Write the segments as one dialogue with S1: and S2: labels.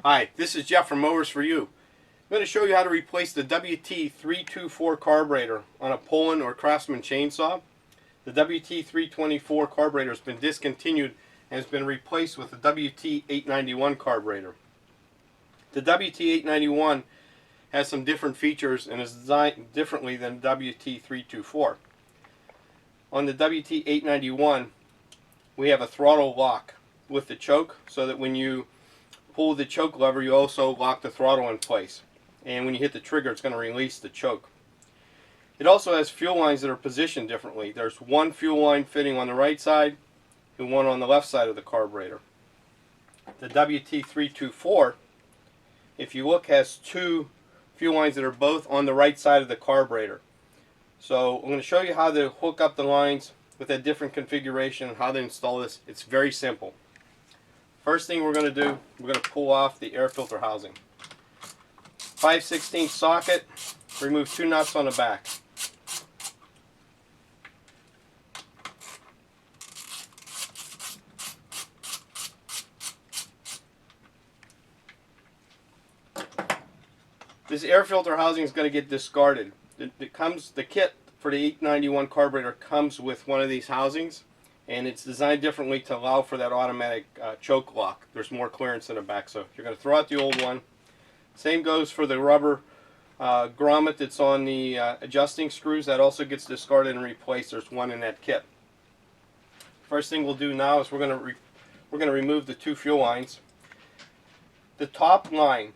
S1: Hi, this is Jeff from Mowers For You. I'm going to show you how to replace the WT-324 carburetor on a Poulan or Craftsman chainsaw. The WT-324 carburetor has been discontinued and has been replaced with the WT-891 carburetor. The WT-891 has some different features and is designed differently than WT-324. On the WT-891 we have a throttle lock with the choke, so that when you pull the choke lever you also lock the throttle in place, and when you hit the trigger it's going to release the choke. It also has fuel lines that are positioned differently. There's one fuel line fitting on the right side and one on the left side of the carburetor. The WT-324, if you look, has two fuel lines that are both on the right side of the carburetor. So I'm going to show you how to hook up the lines with a different configuration and how to install this. It's very simple. First thing we're going to do, we're going to pull off the air filter housing. 5/16 socket, remove two nuts on the back. This air filter housing is going to get discarded. The kit for the 891 carburetor comes with one of these housings, and it's designed differently to allow for that automatic choke lock. There's more clearance in the back, so you're going to throw out the old one. Same goes for the rubber grommet that's on the adjusting screws. That also gets discarded and replaced. There's one in that kit. First thing we'll do now is we're going to remove the two fuel lines. The top line,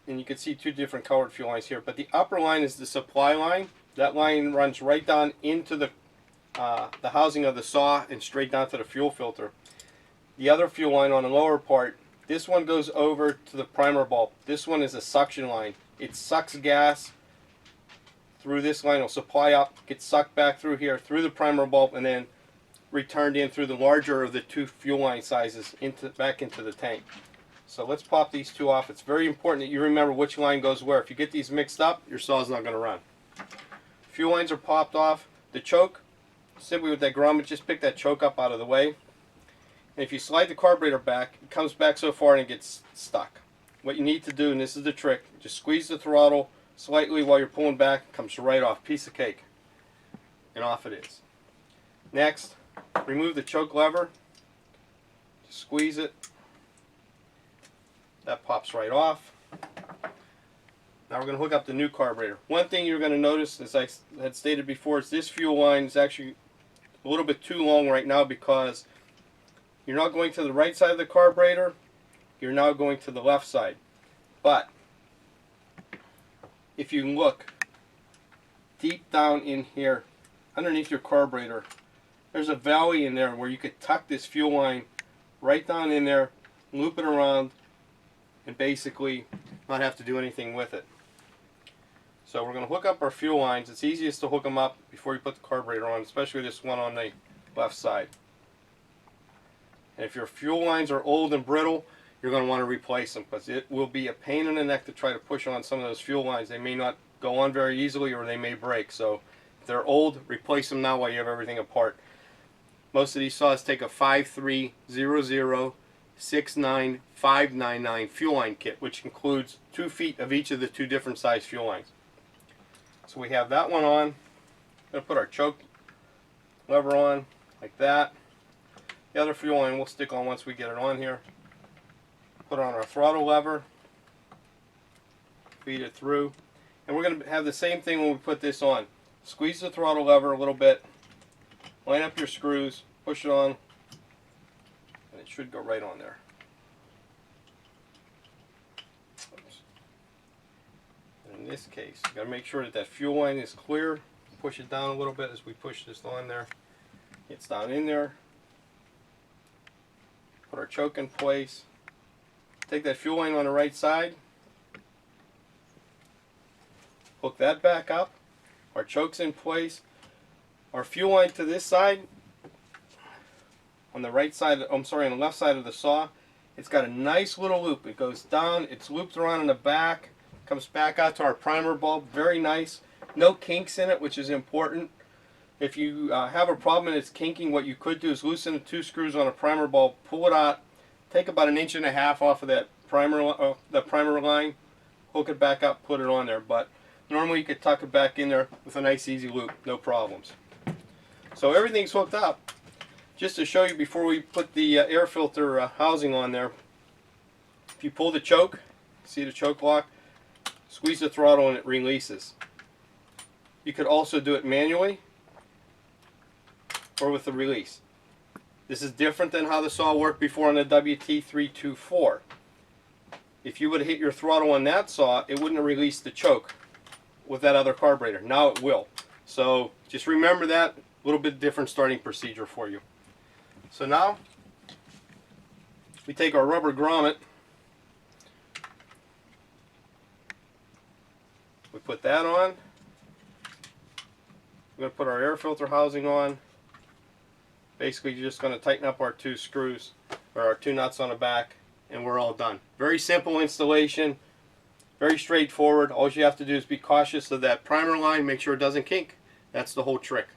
S1: and you can see two different colored fuel lines here, but the upper line is the supply line. That line runs right down into the housing of the saw and straight down to the fuel filter. The other fuel line on the lower part, this one goes over to the primer bulb. This one is a suction line. It sucks gas through this line. It'll supply up, get sucked back through here, through the primer bulb, and then returned in through the larger of the two fuel line sizes back into the tank. So let's pop these two off. It's very important that you remember which line goes where. If you get these mixed up, your saw's not going to run. Fuel lines are popped off. The choke, simply with that grommet, just pick that choke up out of the way. And if you slide the carburetor back, it comes back so far and it gets stuck. What you need to do, and this is the trick, just squeeze the throttle slightly while you're pulling back. It comes right off. Piece of cake. And off it is. Next, remove the choke lever. Just squeeze it. That pops right off. Now we're going to hook up the new carburetor. One thing you're going to notice, as I had stated before, is this fuel line is actually a little bit too long right now, because you're not going to the right side of the carburetor, you're now going to the left side. But if you look deep down in here, underneath your carburetor, there's a valley in there where you could tuck this fuel line right down in there, loop it around, and basically not have to do anything with it. So we're going to hook up our fuel lines. It's easiest to hook them up before you put the carburetor on, especially this one on the left side. And if your fuel lines are old and brittle, you're going to want to replace them, because it will be a pain in the neck to try to push on some of those fuel lines. They may not go on very easily, or they may break. So if they're old, replace them now while you have everything apart. Most of these saws take a 5300 69599 fuel line kit, which includes 2 feet of each of the two different size fuel lines. So we have that one on. I'm going to put our choke lever on like that. The other fuel line we'll stick on once we get it on here. Put on our throttle lever, feed it through, and we're going to have the same thing when we put this on. Squeeze the throttle lever a little bit, line up your screws, push it on, and it should go right on there. Oops. In this case, you got to make sure that that fuel line is clear. Push it down a little bit as we push this on there. It's down in there. Put our choke in place. Take that fuel line on the right side. Hook that back up. Our choke's in place. Our fuel line to this side, on the right side, on the left side of the saw, it's got a nice little loop. It goes down, it's looped around in the back, comes back out to our primer bulb. Very nice. No kinks in it, which is important. If you have a problem and it's kinking, what you could do is loosen the two screws on a primer bulb, pull it out, take about 1.5 inches off of that primer line, hook it back up, put it on there. But normally you could tuck it back in there with a nice easy loop, no problems. So everything's hooked up. Just to show you before we put the air filter housing on there, if you pull the choke, see the choke lock, squeeze the throttle and it releases. You could also do it manually or with the release. This is different than how the saw worked before on the WT-324. If you would have hit your throttle on that saw, it wouldn't have released the choke with that other carburetor. Now it will. So just remember that. A little bit different starting procedure for you. So now we take our rubber grommet, we put that on, we're going to put our air filter housing on. Basically you're just going to tighten up our two screws, or our two nuts on the back, and we're all done. Very simple installation, very straightforward. All you have to do is be cautious of that primer line, make sure it doesn't kink. That's the whole trick.